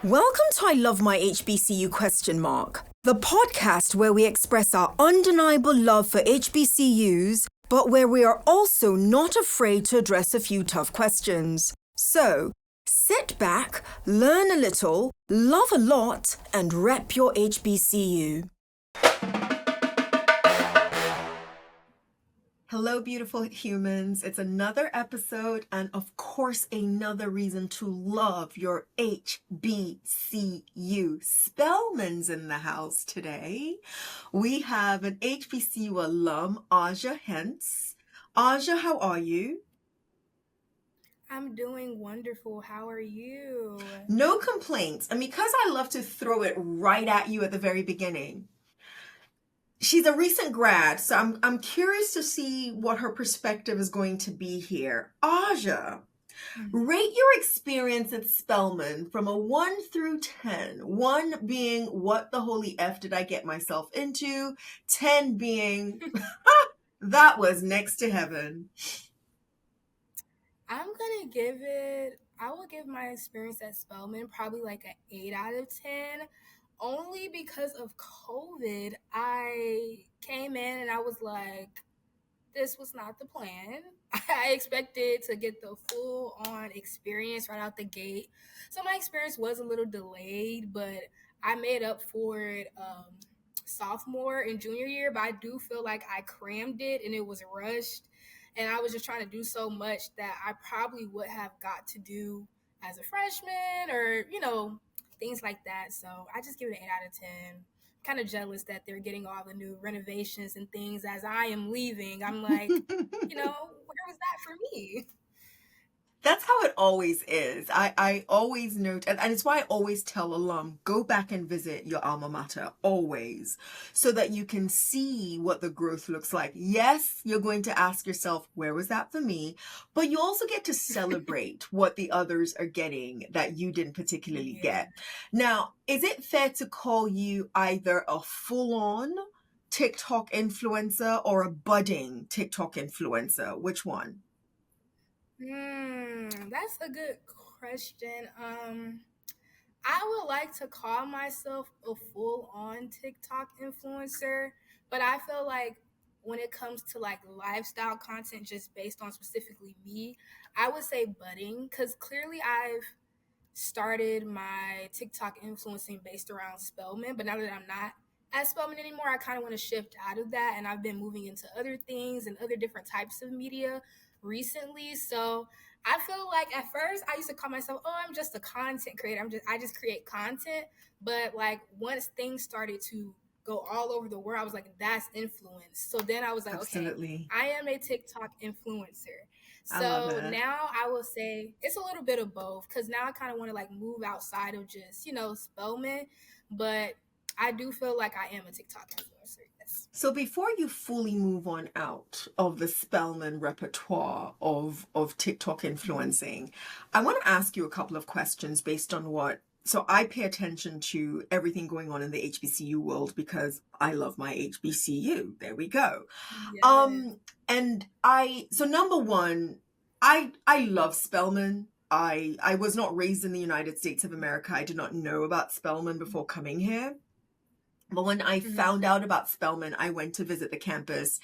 Welcome to I Love My HBCU ? The podcast where we express our undeniable love for HBCUs, but where we are also not afraid to address a few tough questions. So, sit back, learn a little, love a lot, and rep your HBCU. Hello, beautiful humans. It's another episode and, of course, another reason to love your HBCU. Spelman's in the house today. We have an HBCU alum, Aja Hentz. Aja, how are you? I'm doing wonderful. How are you? No complaints. And because I love to throw it right at you at the very beginning, she's a recent grad, so I'm curious to see what her perspective is going to be here. Aja, rate your experience at Spelman from a 1 through 10. 1 being, what the holy F did I get myself into? 10 being, that was next to heaven. I will give my experience at Spelman probably like an 8 out of 10. Only because of COVID, I came in and I was like, this was not the plan. I expected to get the full on experience right out the gate. So my experience was a little delayed, but I made up for it sophomore and junior year. But I do feel like I crammed it and it was rushed. And I was just trying to do so much that I probably would have got to do as a freshman or, things like that. So I just give it an 8 out of 10. Kind of jealous that they're getting all the new renovations and things as I am leaving. I'm like, where was that for me? That's how it always is. I always note, and it's why I always tell alum, go back and visit your alma mater, always, so that you can see what the growth looks like. Yes, you're going to ask yourself, where was that for me? But you also get to celebrate what the others are getting that you didn't particularly get. Now, is it fair to call you either a full-on TikTok influencer or a budding TikTok influencer? Which one? That's a good question. I would like to call myself a full-on TikTok influencer, but I feel like when it comes to like lifestyle content just based on specifically me, I would say budding, because clearly I've started my TikTok influencing based around Spelman, but now that I'm not at Spelman anymore, I kind of want to shift out of that, and I've been moving into other things and other different types of media recently. So I feel like at first I used to call myself, oh, I'm just a content creator. I just create content. But like once things started to go all over the world, I was like, that's influence. So then I was like, Absolutely. okay, I am a TikTok influencer. I love So it. now I will say it's a little bit of both, because now I kind of want to like move outside of just, Spelman. But I do feel like I am a TikTok influencer. Yes. So before you fully move on out of the Spelman repertoire of TikTok influencing, I want to ask you a couple of questions based on so I pay attention to everything going on in the HBCU world because I love my HBCU. There we go. Yes. So number one, I love Spelman. I was not raised in the United States of America. I did not know about Spelman before coming here. But when I found out about Spelman, I went to visit the campus,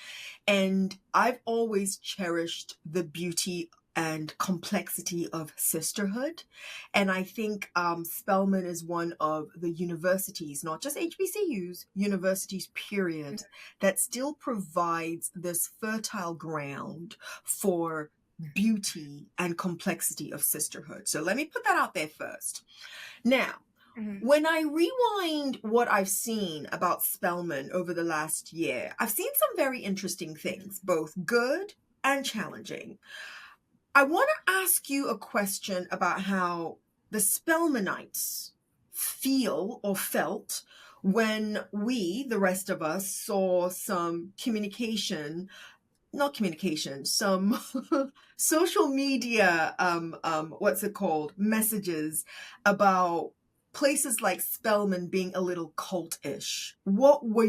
and I've always cherished the beauty and complexity of sisterhood. And I think Spelman is one of the universities, not just HBCUs, universities, period, that still provides this fertile ground for beauty and complexity of sisterhood. So let me put that out there first. Now, when I rewind what I've seen about Spelman over the last year, I've seen some very interesting things, both good and challenging. I want to ask you a question about how the Spelmanites feel or felt when we, the rest of us, saw some some social media, messages about places like Spelman being a little cultish. What were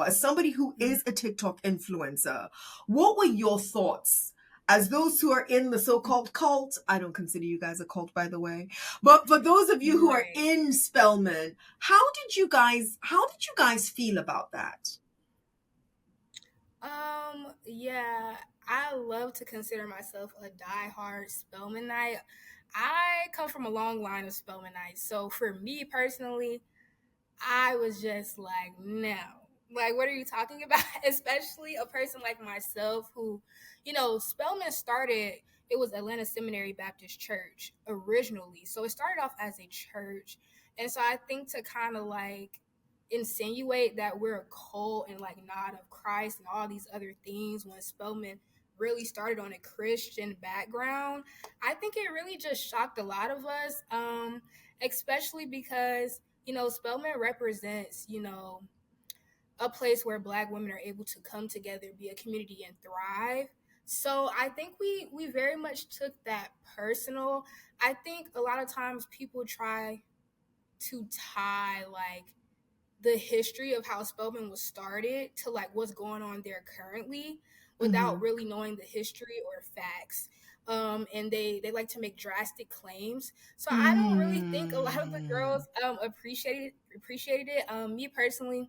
as somebody who is a TikTok influencer, what were your thoughts as those who are in the so-called cult, I don't consider you guys a cult, by the way, but for those of you who are Right. in Spelman, how did you guys feel about that? Yeah, I love to consider myself a diehard Spelmanite. I come from a long line of Spelmanites. So for me personally, I was just like, no. Like, what are you talking about? Especially a person like myself who, Spelman started, it was Atlanta Seminary Baptist Church originally. So it started off as a church. And so I think to kind of like insinuate that we're a cult and like not of Christ and all these other things when Spelman really started on a Christian background, I think it really just shocked a lot of us, especially because Spelman represents, a place where Black women are able to come together, be a community, and thrive. So I think we very much took that personal. I think a lot of times people try to tie like the history of how Spelman was started to like what's going on there currently without Mm-hmm. really knowing the history or facts. And they like to make drastic claims. So I don't really think a lot of the Mm. girls appreciated it. Me personally,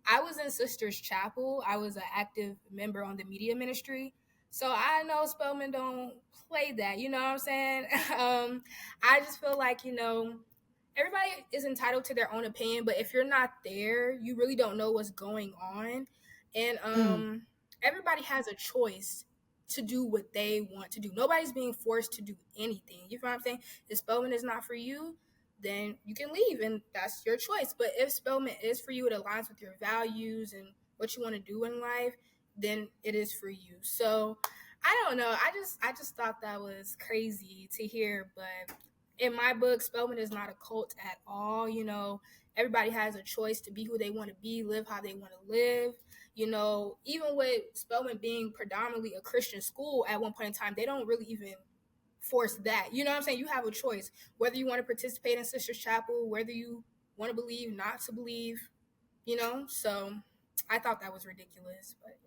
I was in Sisters Chapel. I was an active member on the media ministry. So I know Spelman don't play that. You know what I'm saying? I just feel like everybody is entitled to their own opinion, but if you're not there, you really don't know what's going on. And Mm. everybody has a choice to do what they want to do. Nobody's being forced to do anything. You know what I'm saying? If Spelman is not for you, then you can leave and that's your choice. But if Spelman is for you, it aligns with your values and what you want to do in life, then it is for you. So I don't know. I just thought that was crazy to hear, but in my book, Spelman is not a cult at all. Everybody has a choice to be who they want to be, live how they want to live. Even with Spelman being predominantly a Christian school at one point in time, they don't really even force that. You know what I'm saying? You have a choice whether you want to participate in Sisters Chapel, whether you want to believe, not to believe. So I thought that was ridiculous, but.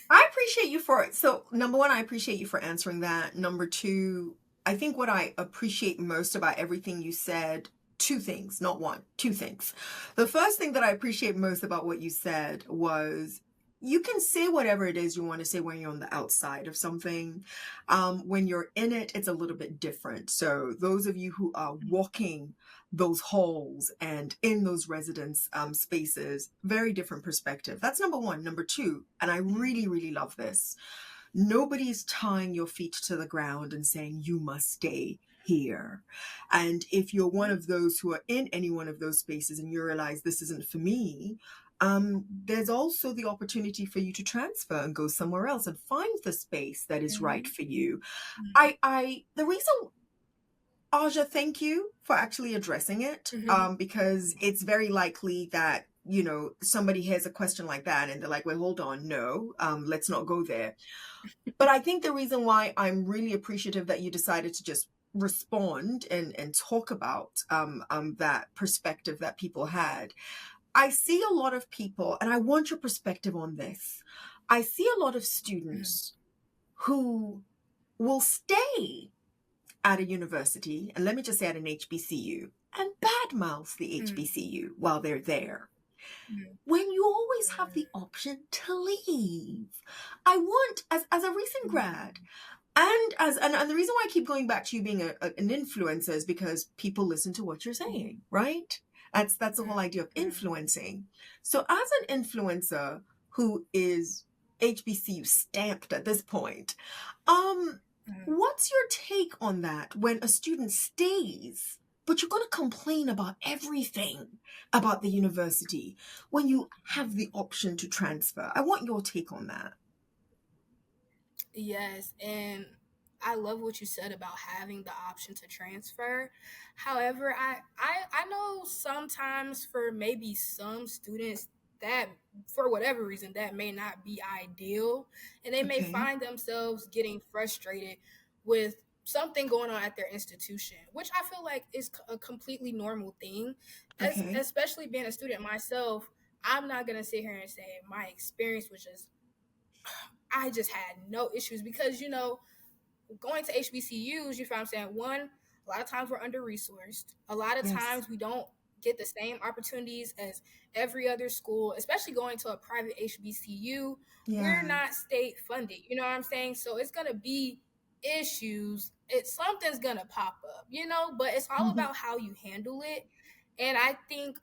I appreciate you for it. So, number one, I appreciate you for answering that. Number two, I think what I appreciate most about everything you said, two things, not one, two things. The first thing that I appreciate most about what you said was you can say whatever it is you want to say when you're on the outside of something. When you're in it, it's a little bit different. So, those of you who are walking those halls and in those residence spaces, very different perspective. That's number one. Number two, and I really, really love this. Nobody's tying your feet to the ground and saying you must stay here. And if you're one of those who are in any one of those spaces and you realize this isn't for me, there's also the opportunity for you to transfer and go somewhere else and find the space that is right Mhm. for you. The reason, Aja, thank you for actually addressing it, Mhm. because it's very likely that, somebody hears a question like that and they're like, well, hold on, no, let's not go there. But I think the reason why I'm really appreciative that you decided to just respond and talk about that perspective that people had. I see a lot of people, and I want your perspective on this. I see a lot of Mhm. students who will stay at a university, and let me just say at an HBCU, and badmouth the Mhm. HBCU while they're there, Mhm. when you always have Mhm. the option to leave. I want, as a recent grad, Mhm. and the reason why I keep going back to you being an influencer is because people listen to what you're saying, right? That's the whole idea of Mhm. influencing. So as an influencer who is HBCU stamped at this point, um, Mhm. what's your take on that when a student stays, but you're going to complain about everything about the university when you have the option to transfer? I want your take on that. Yes, and I love what you said about having the option to transfer. However, I know sometimes for maybe some students that for whatever reason that may not be ideal and they may Okay. find themselves getting frustrated with something going on at their institution, which I feel like is a completely normal thing. As Okay. especially being a student myself, I'm not going to sit here and say my experience was just I just had no issues because, going to HBCUs, you know what I'm saying? One, a lot of times we're under resourced. A lot of Yes. times we don't get the same opportunities as every other school, especially going to a private HBCU. We're Yeah. not state funded. You know what I'm saying? So it's gonna be issues. Something's gonna pop up, but it's all Mhm. about how you handle it. And I think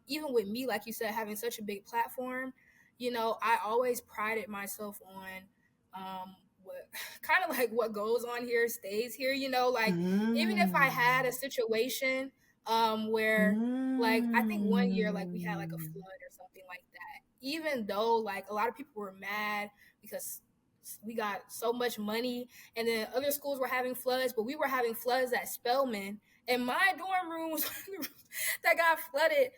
even with me, like you said, having such a big platform, I always prided myself on what kind of like what goes on here stays here, like even if I had a Mm. situation where like I think one year like we had like a Mm. flood or something like that. Even though like a lot of people were mad because we got so much money and then other schools were having floods, but we were having floods at Spelman and my dorm room was that got flooded.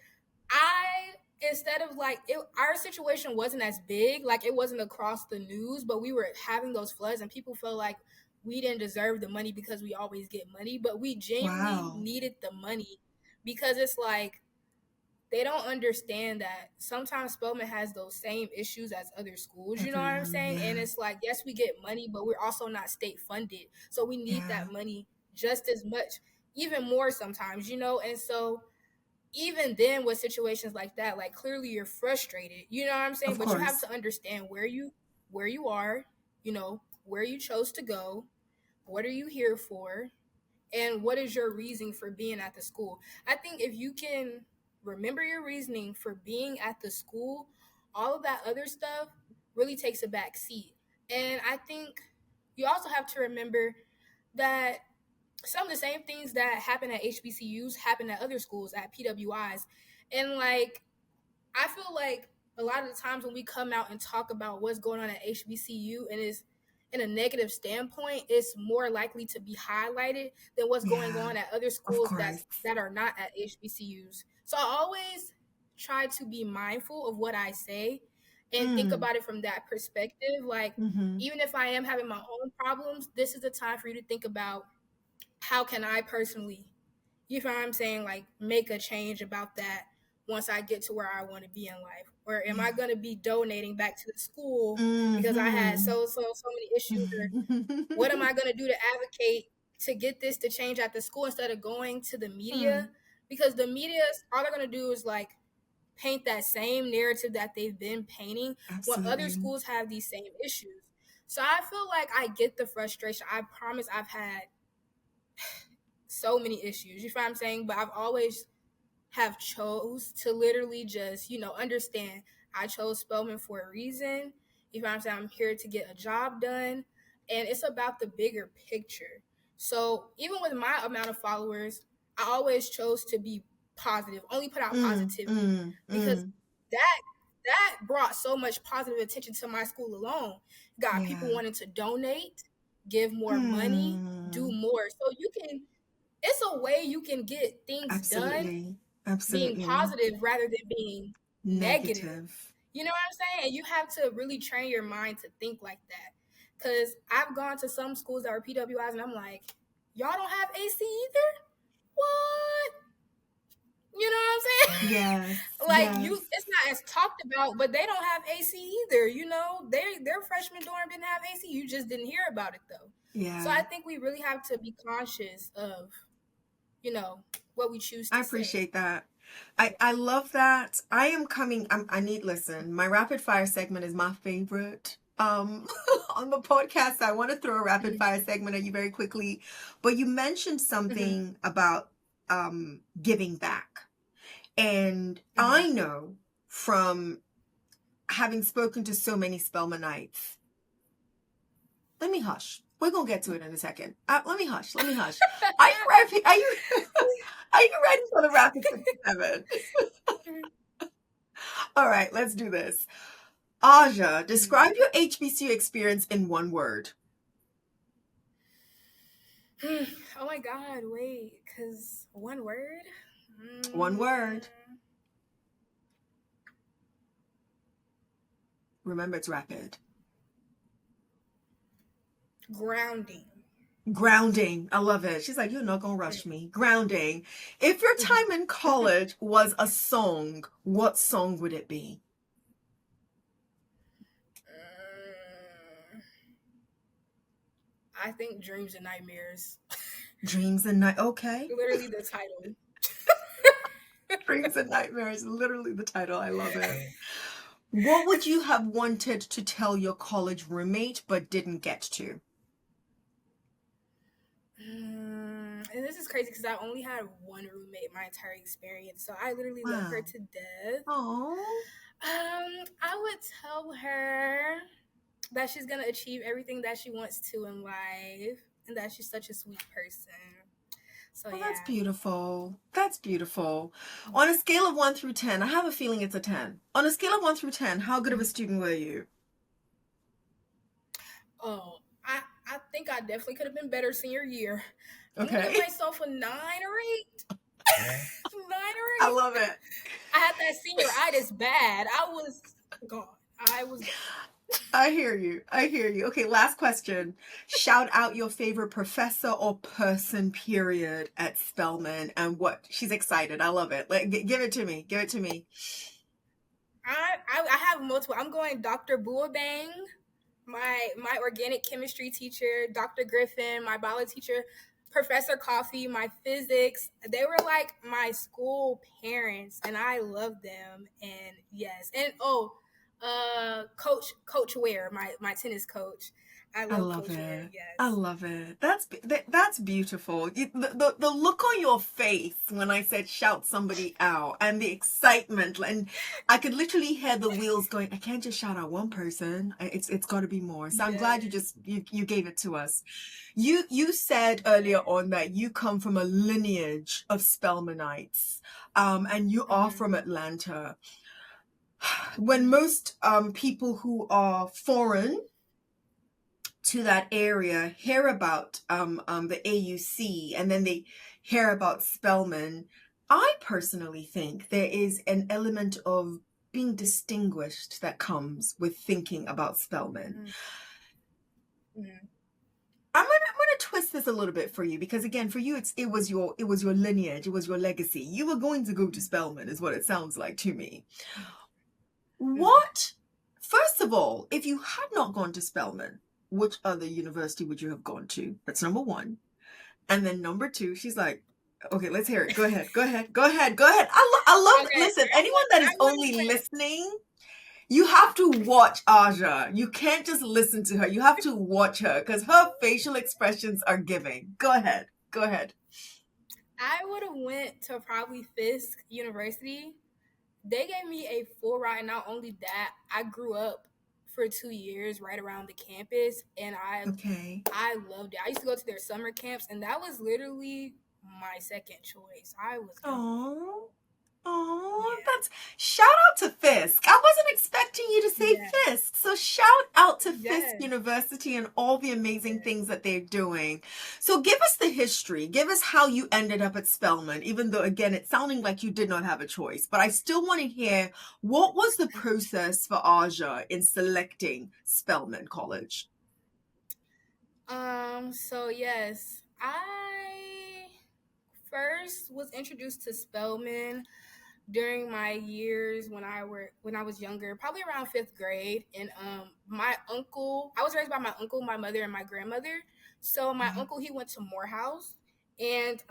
I instead of like our situation wasn't as big, like it wasn't across the news, but we were having those floods and people felt like we didn't deserve the money because we always get money, but we genuinely Wow. needed the money because it's like they don't understand that sometimes Spelman has those same issues as other schools, you know what I'm Everyone. saying? And Yeah. it's like, yes, we get money, but we're also not state funded. So we need Yeah. that money just as much, even more sometimes, And so even then with situations like that, like clearly you're frustrated, you know what I'm saying? Of But you have course. to understand where you are, where you chose to go, what are you here for, and what is your reason for being at the school. I think if you can remember your reasoning for being at the school, all of that other stuff really takes a back seat. And I think you also have to remember that some of the same things that happen at HBCUs happen at other schools, at PWIs. And like, I feel like a lot of the times when we come out and talk about what's going on at HBCU and is in a negative standpoint, it's more likely to be highlighted than what's going Yeah. on at other Of schools course. that are not at HBCUs. So I always try to be mindful of what I say and think Mm. about it from that perspective. Like, Mm-hmm. even if I am having my own problems, this is the time for you to think about how can I personally, you know what I'm saying, like make a change about that once I get to where I want to be in life? Or am I Yeah. going to be donating back to the school because I had Mm-hmm. so many issues? Or what am I going to do to advocate to get this to change at the school instead of going to the media? Mm. Because the media, all they're going to do is like paint that same narrative that they've been painting when other Absolutely. schools have these same issues. So I feel like I get the frustration. I promise I've had so many issues. You know what I'm saying? But I've always have chose to literally just, understand I chose Spelman for a reason. You know what I'm saying? I'm here to get a job done. And it's about the bigger picture. So even with my amount of followers, I always chose to be positive, only put out Mm. positivity Mm. because Mm. that brought so much positive attention to my school alone. Got people Yeah. wanting to donate, give more money, do Hmm. more. So it's a way you can get things done Absolutely. being Absolutely. positive rather than being negative. Negative. You know what I'm saying? And you have to really train your mind to think like that. Because I've gone to some schools that are PWIs and I'm like, y'all don't have AC either? What? You know what I'm saying? Yes. Like Yes. it's not as talked about, but they don't have AC either. Their freshman dorm didn't have AC. You just didn't hear about it though. So Yeah. I think we really have to be conscious of, what we choose I to say. appreciate that. I love that. I need listen. My rapid fire segment is my favorite. On the podcast, I want to throw a rapid Mhm. fire segment at you very quickly, but you mentioned Mhm. something about giving back. And Mhm. I know from having spoken to so many Spelmanites. Let me hush. We're gonna get to it in a second. Let me hush. Let me hush. Are you ready? Are you are you ready for the rapid 57? All right, let's do this. Aja, Mhm. describe your HBCU experience in one word. Oh my God, wait, because one word? One word. Mm, Remember, it's rapid. grounding. Grounding. I love it. She's like, you're not gonna rush me. Grounding. If your Mhm. time in college was a song, what song would it be? I think Dreams and Nightmares. Dreams and night. Okay. Literally the title. Dreams and Nightmares, literally the title. I love it. What would you have wanted to tell your college roommate but didn't get to? And this is crazy because I only had one roommate my entire experience, so I literally love her Wow. to death. Oh, I would tell her that she's gonna achieve everything that she wants to in life, and that she's such a sweet person. So well, that's yeah. beautiful. That's beautiful. On a scale of 1 through 10, I have a feeling it's a 10. On a scale of 1 through 10, how good of a student were you? Oh, I think I definitely could have been better senior year. I'm gonna give Okay. myself a 9 or 8. 9 or I 8. love it. I had that senioritis bad. I was gone. I was gone. I hear you. I hear you. Okay, last question. Shout out your favorite professor or person, period, at Spelman and what she's excited. I love it. Like, give it to me. Give it to me. I have multiple. I'm going Dr. Buabang, my organic chemistry teacher, Dr. Griffin, my biology teacher, Professor Coffee, my physics. They were like my school parents, and I love them. And yes, and Coach Ware, my tennis coach. I I love love Coach Ware. it. I Yes. love it. That's beautiful. The look on your face when I said shout somebody out and the excitement, and I could literally hear the wheels going. I can't just shout out one person. It's got to be more. So I'm glad Yes. you gave it to us. You said earlier on that you come from a lineage of Spelmanites, and you are Mm-hmm. from Atlanta. When most people who are foreign to that area hear about the AUC and then they hear about Spelman, I personally think there is an element of being distinguished that comes with thinking about Spelman. Mm-hmm. I'm gonna twist this a little bit for you because again for you it was your lineage, it was your legacy. You were going to go to Spelman is what it sounds like to me. Mm-hmm. What First of all, if you had not gone to Spelman, which other university would you have gone to? That's number one. And then number two, she's like, okay, let's hear it. Go ahead. Go ahead. Go ahead. Go ahead. I love Okay, listen, anyone that I is would only have went. listening, you have to watch Aja. You can't just listen to her. You have to watch her because her facial expressions are giving. Go ahead. Go ahead. I would have went to probably Fisk University. They gave me a full ride. Not only that, I grew up for 2 years right around the campus, and Okay. I loved it. I used to go to their summer camps, and that was literally my second choice. I was going. Oh. Oh, Yeah, that's shout out to Fisk. I wasn't expecting you to say yeah, Fisk. So shout out to Fisk yes. University and all the amazing Yes. things that they're doing. So give us the history. Give us how you ended up at Spelman, even though again it's sounding like you did not have a choice. But I still want to hear what was the process for Aja in selecting Spelman College? So yes, I first was introduced to Spelman during my years when I was younger, probably around 5th grade. And my uncle, I was raised by my uncle, my mother, and my grandmother. So my Mhm. uncle, he went to Morehouse, and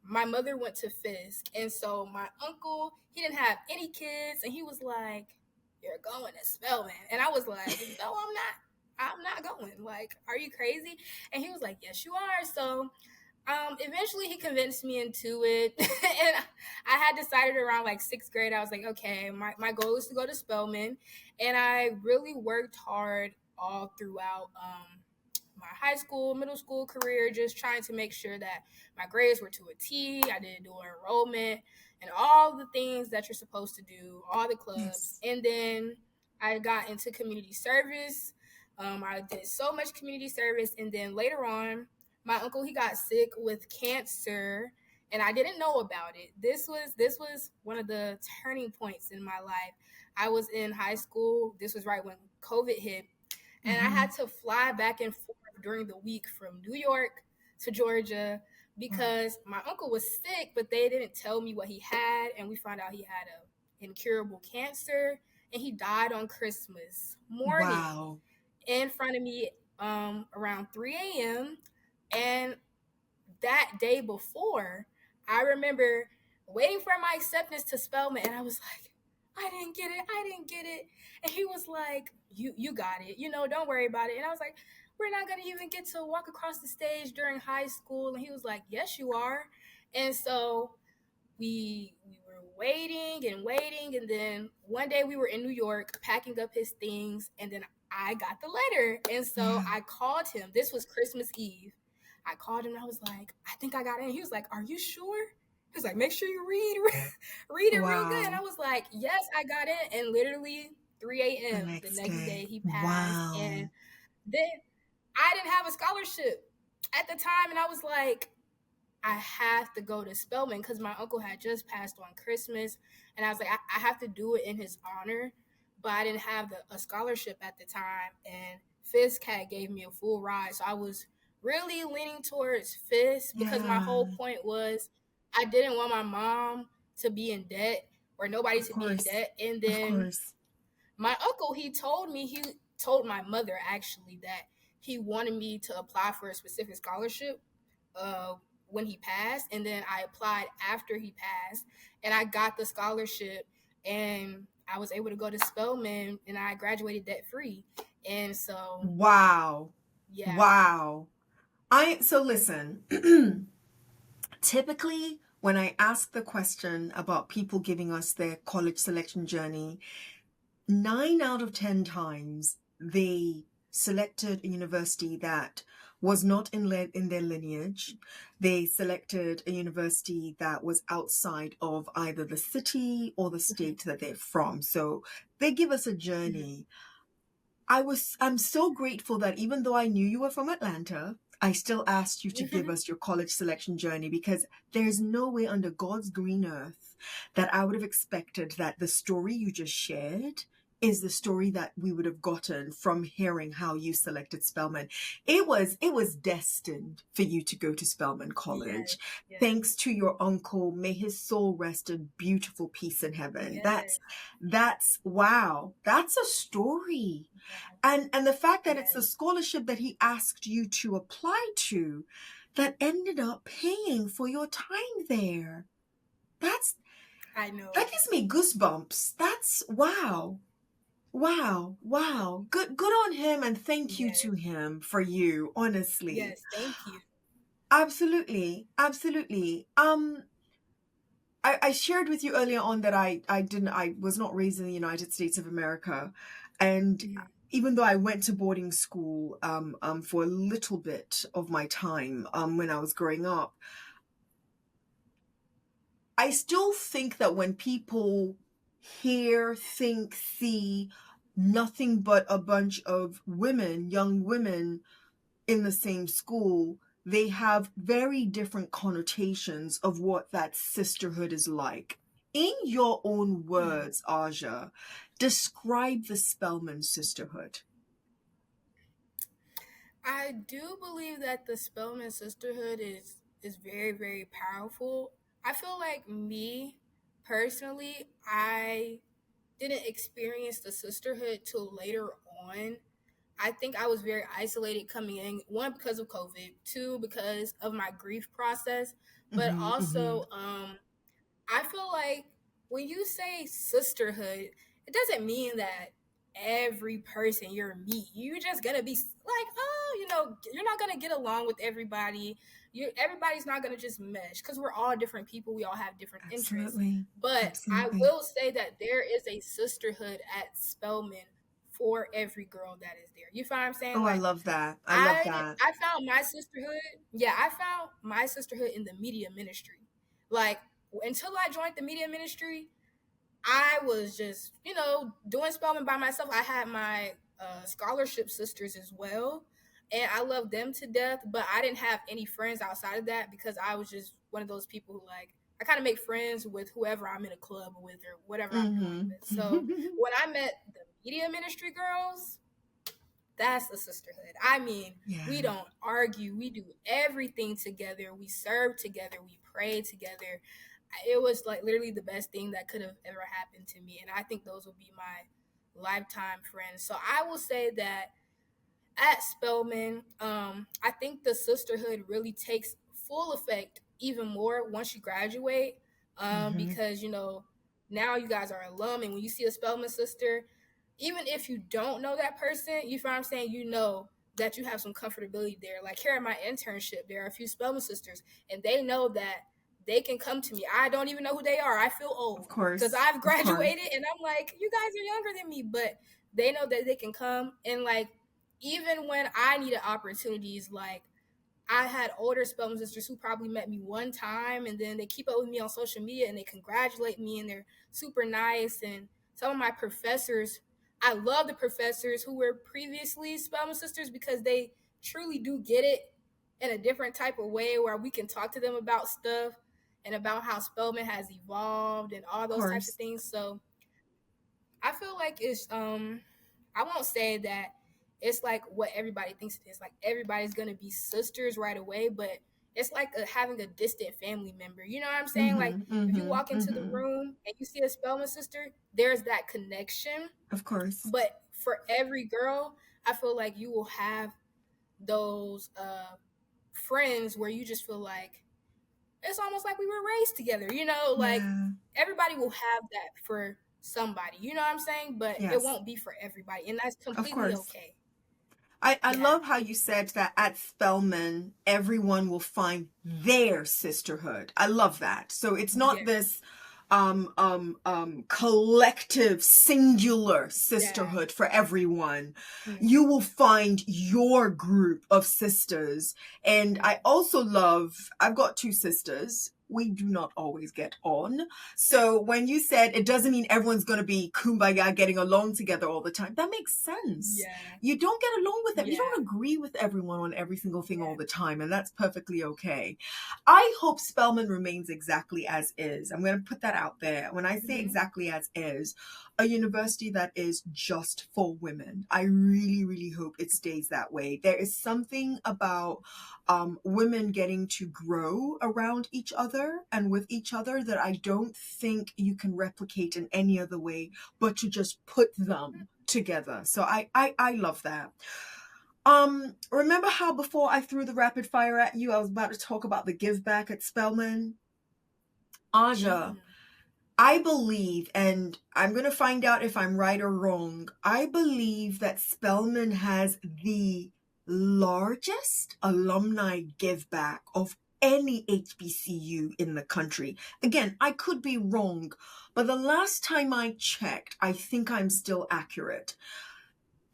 my mother went to Fisk. And so my uncle, he didn't have any kids, and he was like, "You're going to Spelman," and I was like, "No, I'm not. I'm not going. Like, are you crazy?" And he was like, "Yes, you are." So eventually he convinced me into it. And I had decided around like 6th grade, I was like, okay, my goal is to go to Spelman. And I really worked hard all throughout my high school, middle school career, just trying to make sure that my grades were to a T. I didn't do enrollment and all the things that you're supposed to do, all the clubs. Yes. And then I got into community service. I did so much community service. And then later on, my uncle, he got sick with cancer, and I didn't know about it. This was one of the turning points in my life. I was in high school. This was right when COVID hit, and I Mm-hmm. had to fly back and forth during the week from New York to Georgia Wow. because my uncle was sick, but they didn't tell me what he had, and we found out he had a incurable cancer, and he died on Christmas morning Wow. in front of me, around 3 a.m. And that day before, I remember waiting for my acceptance to Spelman, and I was like, I didn't get it, I didn't get it. And he was like, you got it, don't worry about it. And I was like, we're not gonna even get to walk across the stage during high school. And he was like, yes, you are. And so we were waiting and waiting, and then one day we were in New York packing up his things, and then I got the letter. And so Yeah. I called him. This was Christmas Eve. I called him and I was like, I think I got in. He was like, are you sure? He was like, make sure you read it real good. And I Wow. was like, yes, I got in. And literally 3 The a.m. the next next day day. he passed. Wow. And then I didn't have a scholarship at the time, and I was like, I have to go to Spelman because my uncle had just passed on Christmas, and I was like, I have to do it in his honor, but I didn't have a scholarship at the time, and FizCat gave me a full ride, so I was really leaning towards Fizz because my Yeah. whole point was I didn't want my mom to be in debt or nobody Of to be in course. debt, and Of then course. my uncle, he told my mother actually that he wanted me to apply for a specific scholarship uh, when he passed, and then I applied after he passed, and I got the scholarship, and I was able to go to Spelman, and I graduated debt free, and so Wow. yeah. Wow. So listen. Typically, when I ask the question about people giving us their college selection journey, 9 out of 10 times they selected a university that was not in their lineage. They selected a university that was outside of either the city or the Mhm, state that they're from. So they give us a mhm. journey. I'm so grateful that even though I knew you were from Atlanta, I still asked you to give us your college selection journey, because there's no way under God's green earth that I would have expected that the story you just shared is the story that we would have gotten from hearing how you selected Spelman. It was destined for you to go to Spelman Yes, College. yes, Thanks to your uncle, may his soul rest in beautiful peace in heaven. yes, That's wow. That's a story. yes, And the fact that it's the yes. scholarship that he asked you to apply to that ended up paying for your time there. That's I know. that gives me goosebumps. That's wow. Wow. Wow. Good on him, and thank you to Yes, him for you, honestly. yes. Thank you. Absolutely. Absolutely. I shared with you earlier on that I was not raised in the United States of America, and Mhm. even though I went to boarding school for a little bit of my time when I was growing up, I still think that when people hear, think, see nothing but a bunch of women, young women in the same school, they have very different connotations of what that sisterhood is like. In your own Mhm. words, Aja, describe the Spelman sisterhood. I do believe that the Spelman sisterhood is very, very powerful. I feel like me personally, I didn't experience the sisterhood till later on. I think I was very isolated coming in, one because of COVID, two because of my grief process, but Mm-hmm, mm-hmm. also I feel like when you say sisterhood, it doesn't mean that every person you're meet, you're just gonna be like, oh, you're not gonna get along with everybody. Everybody's not gonna just mesh because we're all different people. We all have different interests. Absolutely. But I Absolutely. will say that there is a sisterhood at Spelman for every girl that is there. You find what I'm saying? Oh, I Like love that. I love I that. I found my sisterhood. Yeah, I found my sisterhood in the media ministry. Like until I joined the media ministry, I was just, doing Spelman by myself. I had my scholarship sisters as well, and I loved them to death. But I didn't have any friends outside of that because I was just one of those people who like I kind of make friends with whoever I'm in a club with or whatever I'm going Mm-hmm. with. So when I met the media ministry girls, that's a sisterhood. I mean, we Yeah. don't argue. We do everything together. We serve together. We pray together. It was like literally the best thing that could have ever happened to me. And I think those will be my lifetime friends. So I will say that at Spelman, I think the sisterhood really takes full effect even more once you graduate, Mm-hmm. because now you guys are alum, and when you see a Spelman sister, even if you don't know that person, you find what I'm saying, that you have some comfortability there. Like here at my internship, there are a few Spelman sisters, and they know that they can come to me. I don't even know who they are. I feel Of old because course. I've Of course. graduated, and I'm like, you guys are younger than me, but they know that they can come. And like, even when I needed opportunities, like I had older Spelman sisters who probably met me one time, and then they keep up with me on social media and they congratulate me and they're super nice. And some of my professors, I love the professors who were previously Spelman sisters because they truly do get it in a different type of way where we can talk to them about stuff and about how Spelman has evolved and all Of those types of course. things. So I feel like I won't say that it's like what everybody thinks it is. Like everybody's gonna be sisters right away, but it's like having a distant family member. You know what I'm saying? Like Mm-hmm. if you Mm-hmm. walk into the Mm-hmm. room and you see a Spelman sister, there's that connection. Of course. But for every girl, I feel like you will have those friends where you just feel like it's almost like we were raised together, like Yeah. everybody will have that for somebody, you know what I'm saying? But it Yes. won't be for everybody, and that's Of completely course. okay. I Yeah. love how you said that at Spelman, everyone will find their sisterhood. I love that. So it's not Yeah. this collective singular Yeah. sisterhood for everyone. Mhm. You will find your group of sisters. And I also love, I've got two sisters. We do not always get on. So when you said it doesn't mean everyone's going to be kumbaya getting along together all the time, that makes sense. Yeah. You don't get along with them. You Yeah. don't agree with everyone on every single thing all Yeah. the time, and that's perfectly okay. I hope Spelman remains exactly as is. I'm going to put that out there. When I say Hmm. exactly as is, a university that is just for women. I really, really hope it stays that way. There is something about women getting to grow around each other and with each other that I don't think you can replicate in any other way but to just put them together. So I love that. Remember how before I threw the rapid fire at you, I was about to talk about the give back at Spelman? Aja, Mm. I believe, and I'm going to find out if I'm right or wrong, I believe that Spelman has the largest alumni give back of any HBCU in the country. Again, I could be wrong, but the last time I checked, I think I'm still accurate.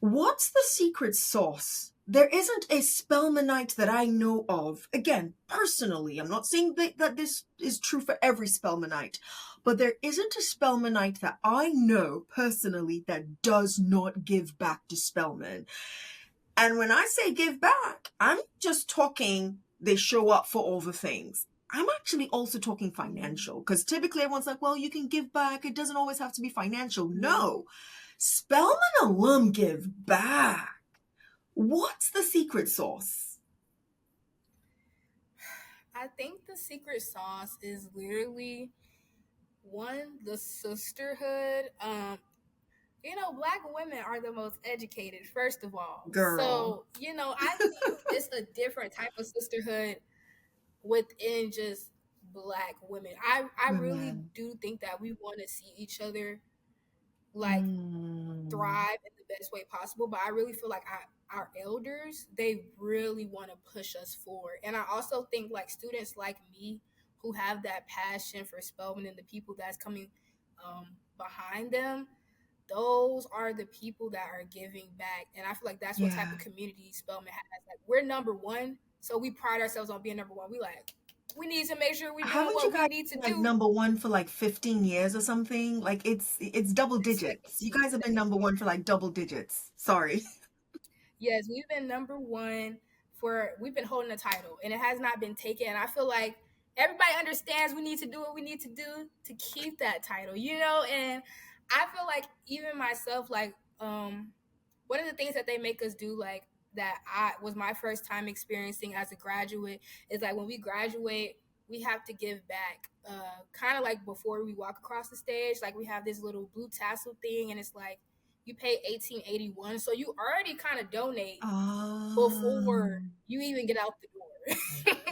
What's the secret sauce? There isn't a Spelmanite that I know of. Again, personally, I'm not saying that this is true for every Spelmanite, but there isn't a Spelmanite that I know personally that does not give back to Spelman. And when I say give back, I'm just talking they show up for all the things. I'm actually also talking Mm. financial because typically everyone's like, well, you can give back. It doesn't always have to be financial. Mm. No, Spelman alum give back. What's the secret sauce? I think the secret sauce is literally one, the sisterhood. Black women are the most educated, first of all. Girl. So, I think it's a different type of sisterhood within just black women. I really Women. do think that we want to see each other like Mm, thrive in the best way possible, but I really feel like our elders, they really want to push us forward. And I also think like students like me who have that passion for Spelman and the people that's coming behind them, those are the people that are giving back. And I feel like that's what type yeah. of community Spelman has. Like we're number one, so we pride ourselves on being number one. We need to make sure we're doing Haven't you what we guys need to been like do. number one for like 15 years or something? Like it's double It's digits. You guys have been number insane. one for like double digits. Sorry. Yes, we've been number one we've been holding the title and it has not been taken. And I feel like everybody understands we need to do what we need to do to keep that title, and I feel like even myself, like, one of the things that they make us do, like that I was my first time experiencing as a graduate, is like when we graduate, we have to give back. Kind of like before we walk across the stage, like we have this little blue tassel thing, and it's like you pay $18.81. So you already kind of donate before Um, you even get out the door.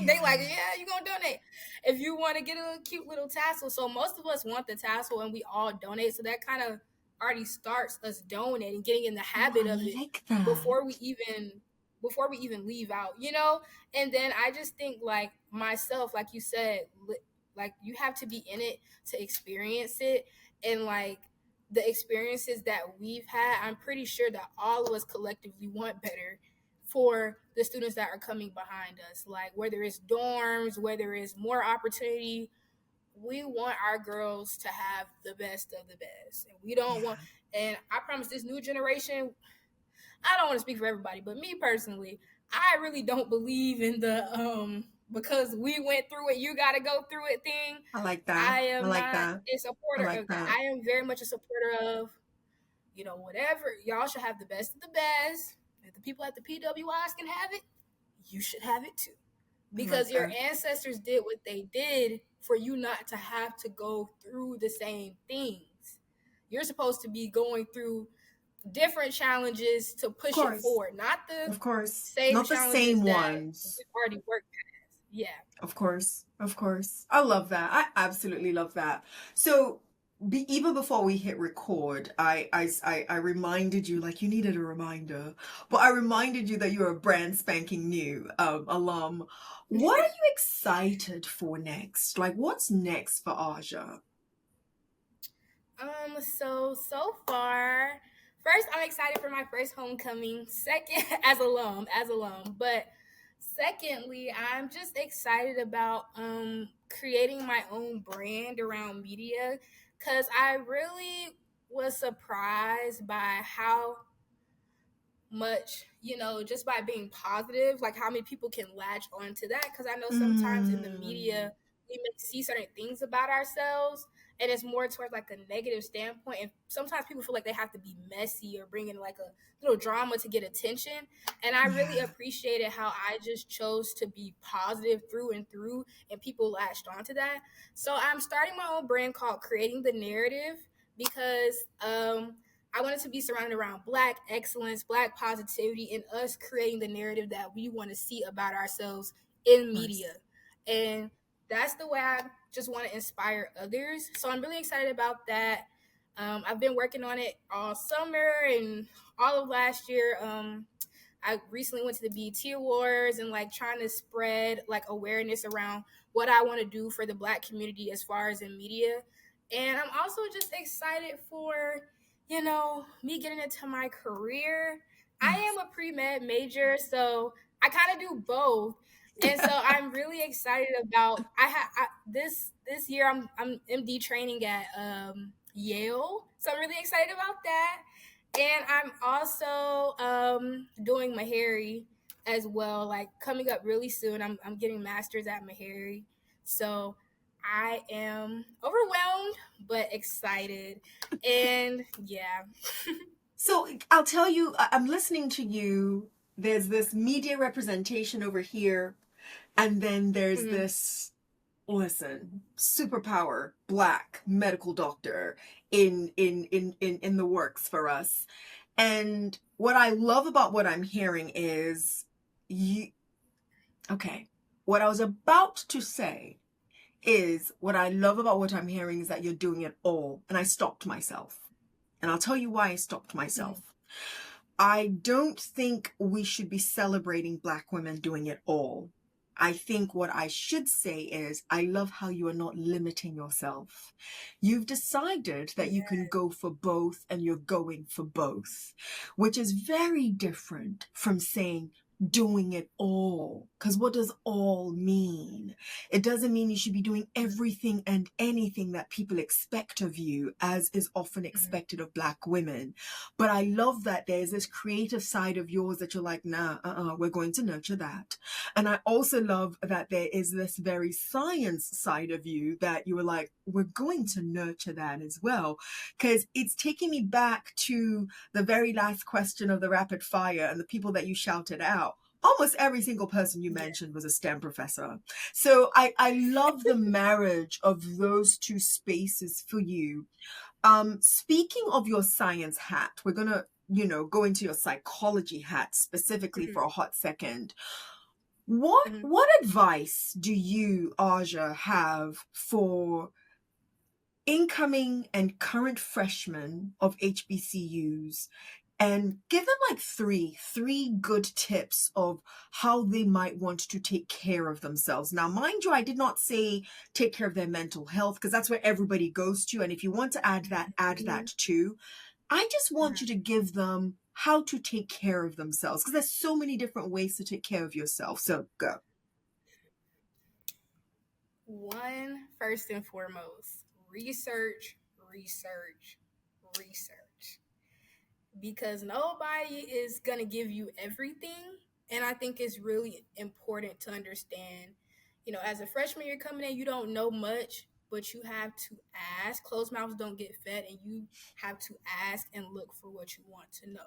They like, yeah. yeah, you gonna donate if you want to get a cute little tassel. So most of us want the tassel, and we all donate. So that kind of already starts us donating, getting in the Oh, habit I of it like that. before we even before we even leave out, you know. And then I just think like myself, like you said, like you have to be in it to experience it, and like the experiences that we've had, I'm pretty sure that all of us collectively want better for the students that are coming behind us. Like whether it's dorms, whether it's more opportunity, we want our girls to have the best of the best. And we don't want, Yeah. and I promise this new generation, I don't want to speak for everybody, but me personally, I really don't believe in the because we went through it, you got to go through it thing. I like that. I I am like not that. a I supporter like of that. that. I am very much a supporter of, you know, whatever. Y'all should have the best of the best. If the people at the PWIs can have it, you should have it too. I like Because your that. ancestors did what they did for you not to have to go through the same things. You're supposed to be going through different challenges to Of push it course. forward, not the Of course. same Not the challenges same that ones. we've already worked past. Yeah. Of course. Of course. I love that. I absolutely love that. So, even before we hit record, I reminded you, like you needed a reminder, but I reminded you that you're a brand spanking new alum. What are you excited for next? Like, what's next for Aja? So far, first I'm excited for my first homecoming. Second, as alum, but secondly, I'm just excited about creating my own brand around media, cuz I really was surprised by how much, you know, just by being positive, like how many people can latch onto that. Because I know sometimes in the Mm, media, we may see certain things about ourselves, and it's more towards like a negative standpoint. And sometimes people feel like they have to be messy or bring in like a little drama to get attention. And I really yeah. appreciated how I just chose to be positive through and through, and people latched onto that. So I'm starting my own brand called Creating the Narrative, because I wanted to be surrounded around Black excellence, Black positivity, and us creating the narrative that we want to see about ourselves in media. Nice. And that's the way I just want to inspire others. So I'm really excited about that. I've been working on it all summer and all of last year. I recently went to the BET Awards and like trying to spread like awareness around what I want to do for the Black community as far as in media. And I'm also just excited for, you know, me getting into my career. I Nice. am a pre-med major, so I kind of do both. And so I'm really excited about this year I'm MD training at Yale. So I'm really excited about that. And I'm also doing Meharry as well, like coming up really soon. I'm getting masters at Meharry. So I am overwhelmed but excited. And yeah. So I'll tell you, I'm listening to you. There's this media representation over here, and then there's Mhm. this, listen, superpower black medical doctor in the works for us. And what I love about what I'm hearing is you okay. What I was about to say is what I love about what I'm hearing is that you're doing it all. And I stopped myself. And I'll tell you why I stopped Mhm. myself. I don't think we should be celebrating Black women doing it all. I think what I should say is, I love how you are not limiting yourself. You've decided that you Yeah. can go for both and you're going for both, which is very different from saying doing it all. Because what does all mean? It doesn't mean you should be doing everything and anything that people expect of you, as is often Mhm. expected of Black women. But I love that there's this creative side of yours that you're like, nah, we're going to nurture that. And I also love that there is this very science side of you that you were like, we're going to nurture that as well. Because it's taking me back to the very last question of the rapid fire and the people that you shouted out. Almost every single person you Yeah. mentioned was a STEM professor. So I love the marriage of those two spaces for you. Speaking of your science hat, we're gonna, go into your psychology hat specifically for a hot second. What Mhm. what advice do you, Aja, have for incoming and current freshmen of HBCUs, and give them like three good tips of how they might want to take care of themselves. Now, mind you, I did not say take care of their mental health, because that's where everybody goes to. And if you want to add that Mhm. too. I just want you Mhm. to give them how to take care of themselves, because there's so many different ways to take care of yourself. So go. One, first and foremost, research, research, research. Because nobody is going to give you everything. And I think it's really important to understand, as a freshman, you're coming in, you don't know much, but you have to ask. Closed mouths don't get fed, and you have to ask and look for what you want to know.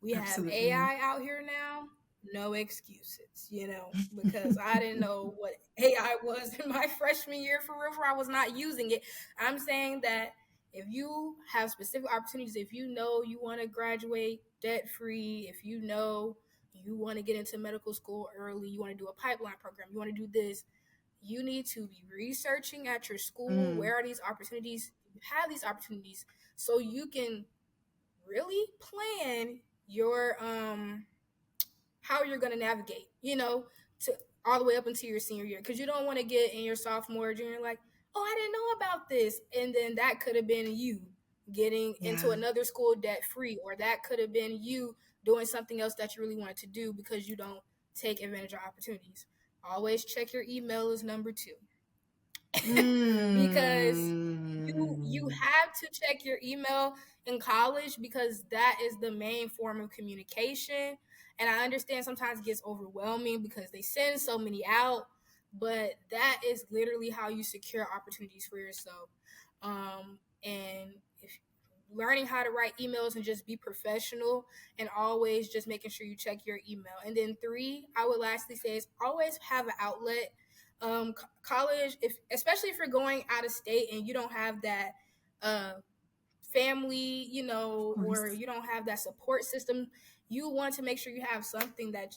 We have Absolutely. AI out here now, no excuses, because I didn't know what AI was in my freshman year for real, for I was not using it. I'm saying that if you have specific opportunities, if you know you want to graduate debt free, if you know you want to get into medical school early, you want to do a pipeline program, you want to do this, you need to be researching at your school. Mm, Where are these opportunities? You have these opportunities so you can really plan your how you're going to navigate, to all the way up into your senior year. Because you don't want to get in your sophomore or junior like, oh, I didn't know about this. And then that could have been you getting into yeah. another school debt free, or that could have been you doing something else that you really wanted to do because you don't take advantage of opportunities. Always check your email is number two. Because you Mm, have to check your email in college because that is the main form of communication. And I understand sometimes it gets overwhelming because they send so many out, but that is literally how you secure opportunities for yourself. And if learning how to write emails and just be professional, and always just making sure you check your email. And then three, I would lastly say, is always have an outlet. College, if especially if you're going out of state and you don't have that uh, family, of or course. you don't have that support system, you want to make sure you have something that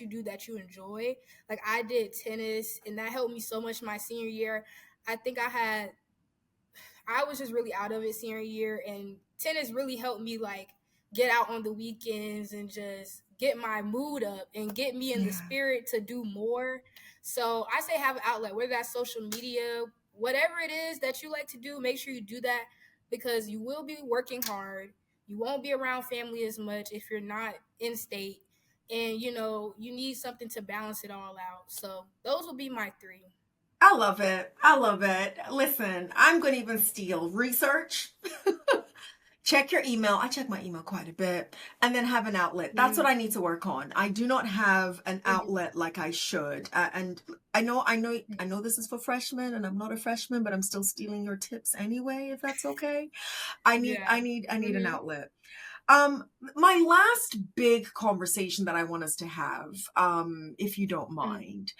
you do that you enjoy. Like I did tennis, and that helped me so much my senior year. I think I was just really out of it senior year, and tennis really helped me like get out on the weekends and just get my mood up and get me in the Yeah. spirit to do more. So I say have an outlet, whether that's social media, whatever it is that you like to do, make sure you do that, because you will be working hard. You won't be around family as much if you're not in state. And you need something to balance it all out. So those will be my three. I love it. I love it. Listen, I'm going to even steal research. Check your email. I check my email quite a bit. And then have an outlet. That's what Mm-hmm. I need to work on. I do not have an Mm-hmm. outlet like I should. And I know this is for freshmen, and I'm not a freshman, but I'm still stealing your tips anyway, if that's okay. Yeah. I need an Mm-hmm. outlet. My last big conversation that I want us to have, if you don't Mm-hmm. mind,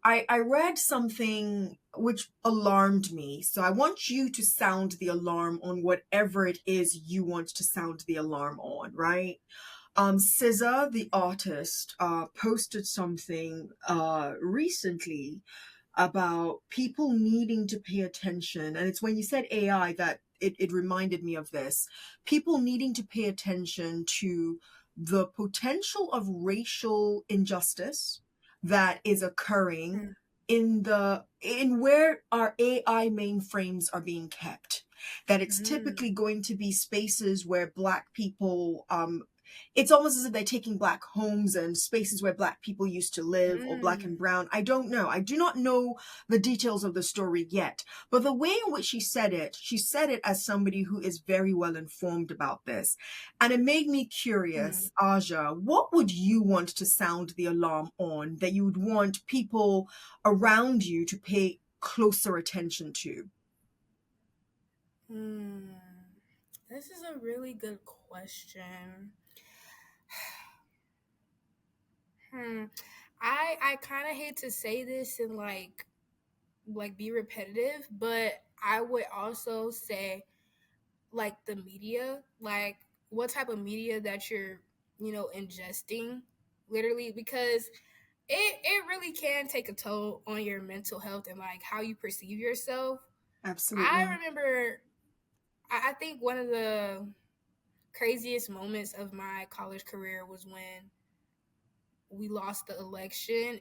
I read something which alarmed me. So I want you to sound the alarm on whatever it is you want to sound the alarm on, right? SZA, the artist, posted something recently about people needing to pay attention. And it's when you said AI that it reminded me of this. People needing to pay attention to the potential of racial injustice that is occurring in where our AI mainframes are being kept. That it's Mm-hmm. typically going to be spaces where Black people, it's almost as if they're taking Black homes and spaces where Black people used to live, or Black and Mm, brown. I don't know. I do not know the details of the story yet. But the way in which she said it as somebody who is very well informed about this. And it made me mm, curious, Aja, what would you want to sound the alarm on, that you would want people around you to pay closer attention to? mm. This is a really good question. Hmm. I kind of hate to say this and like be repetitive, but I would also say like the media, like what type of media that you're, ingesting, literally, because it really can take a toll on your mental health and like how you perceive yourself. I Absolutely. remember, I think one of the craziest moments of my college career was when we lost the election,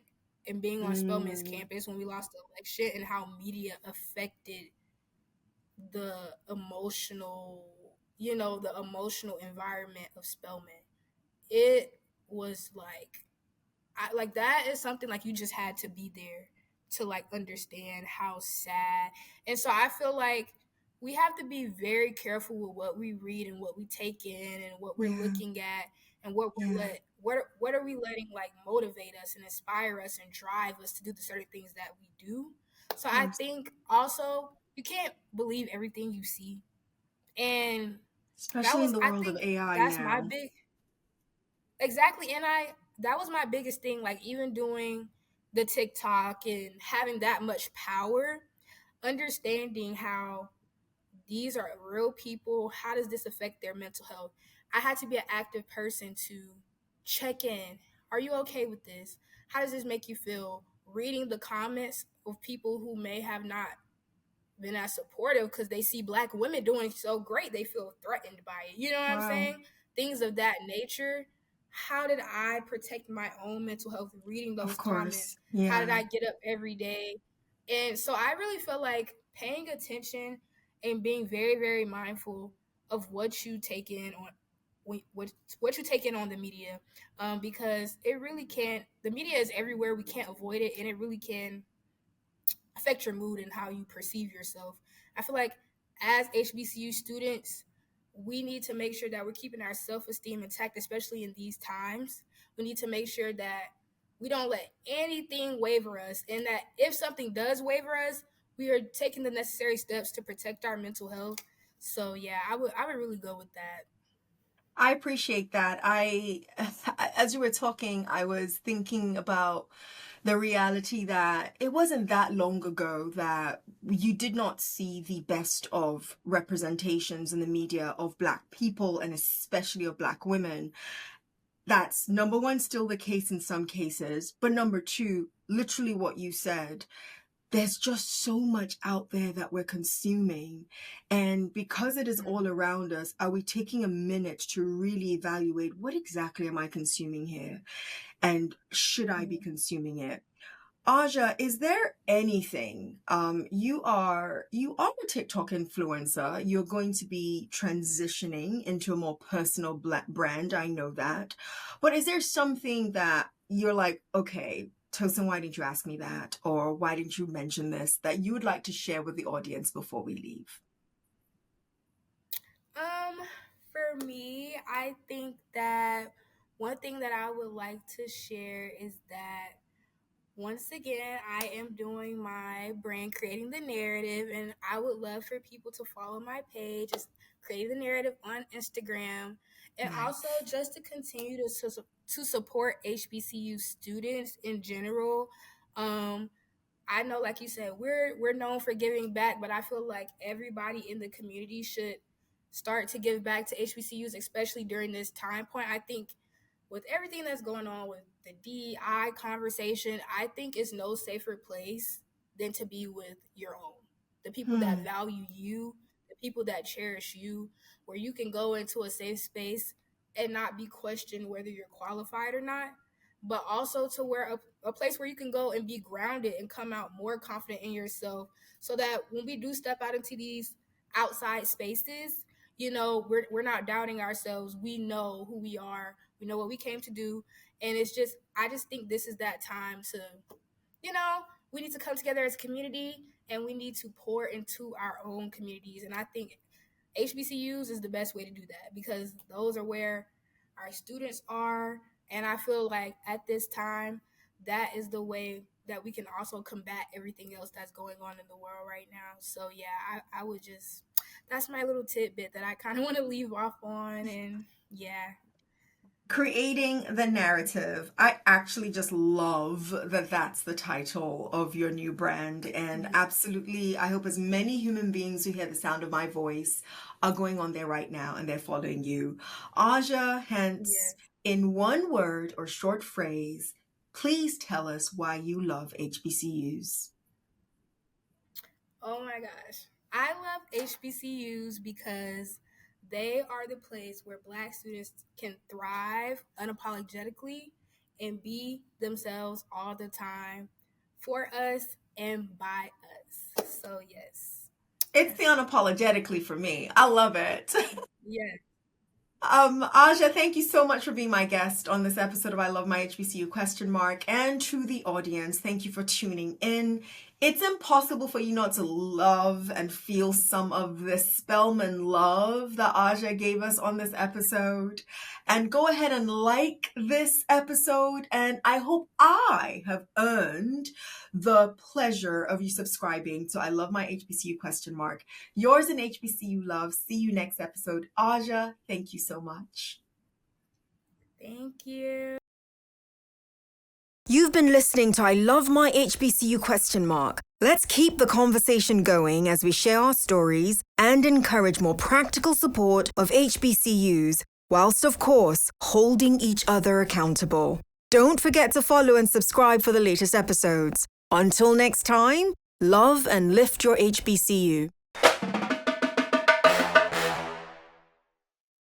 and being on Spelman's Mm, campus when we lost the election, and how media affected the emotional, the emotional environment of Spelman. It was like, like that is something like you just had to be there to like understand how sad. And so I feel like we have to be very careful with what we read and what we take in and what we're yeah, looking at, and what we're yeah, let what are we letting like motivate us and inspire us and drive us to do the certain things that we do. So I abs- think also you can't believe everything you see. And especially in the I world of think AI that's my now. big. Exactly. And that was my biggest thing, like even doing the TikTok and having that much power, understanding how these are real people. How does this affect their mental health? I had to be an active person to check in. Are you okay with this? How does this make you feel? Reading the comments of people who may have not been as supportive because they see Black women doing so great, they feel threatened by it. You know what I'm Wow. saying? Things of that nature. How did I protect my own mental health reading Of those comments? course. How did Yeah. I get up every day? And so I really feel like paying attention and being very, very mindful of what you take in on what you take in on the media, because it really can. The media is everywhere. We can't avoid it, and it really can affect your mood and how you perceive yourself. I feel like as HBCU students, we need to make sure that we're keeping our self esteem intact, especially in these times. We need to make sure that we don't let anything waver us, and that if something does waver us, we are taking the necessary steps to protect our mental health. So yeah, I would really go with that. I appreciate that. As you were talking, I was thinking about the reality that it wasn't that long ago that you did not see the best of representations in the media of Black people and especially of Black women. That's number one, still the case in some cases. But number two, literally what you said, there's just so much out there that we're consuming. And because it is Mhm. all around us, are we taking a minute to really evaluate what exactly am I consuming here? And should I be Mhm. consuming it? Aja, is there anything you are a TikTok influencer. You're going to be transitioning into a more personal brand. I know that. But is there something that you're like, okay, Tosin, why didn't you ask me that? Or why didn't you mention this that you would like to share with the audience before we leave? Um, for me, I think that one thing that I would like to share is that once again, I am doing my brand, creating the narrative, and I would love for people to follow my page. It's creating the narrative on Instagram, and also Nice. just to continue to support HBCU students in general. Um, I know, like you said, we're known for giving back, but I feel like everybody in the community should start to give back to HBCUs, especially during this time point. I think with everything that's going on with the DEI conversation, I think it's no safer place than to be with your own. The people that Hmm. value you, the people that cherish you, where you can go into a safe space and not be questioned whether you're qualified or not, but also to where a place where you can go and be grounded and come out more confident in yourself, so that when we do step out into these outside spaces, we're not doubting ourselves. We know who we are, we know what we came to do. And it's just, I just think this is that time to, you know, we need to come together as a community, and we need to pour into our own communities. And I think HBCUs is the best way to do that, because those are where our students are. And I feel like at this time, that is the way that we can also combat everything else that's going on in the world right now. So yeah, I would just, that's my little tidbit that I kind of want to leave off on. And yeah. Creating the narrative. I actually just love that that's the title of your new brand. And absolutely, I hope as many human beings who hear the sound of my voice are going on there right now and they're following you. Aja, hence, Yes. in one word or short phrase, please tell us why you love HBCUs. Oh my gosh. I love HBCUs because they are the place where Black students can thrive unapologetically and be themselves all the time for us and by us. So, yes. It's the Yes. unapologetically for me. I love it. Yes. Aja, thank you so much for being my guest on this episode of I Love My HBCU ? And to the audience, thank you for tuning in. It's impossible for you not to love and feel some of this Spelman love that Aja gave us on this episode. And go ahead and like this episode. And I hope I have earned the pleasure of you subscribing to I Love My HBCU ? Yours in HBCU love. See you next episode. Aja, thank you so much. Thank you. You've been listening to I Love My HBCU ? Let's keep the conversation going as we share our stories and encourage more practical support of HBCUs, whilst of course holding each other accountable. Don't forget to follow and subscribe for the latest episodes. Until next time, love and lift your HBCU.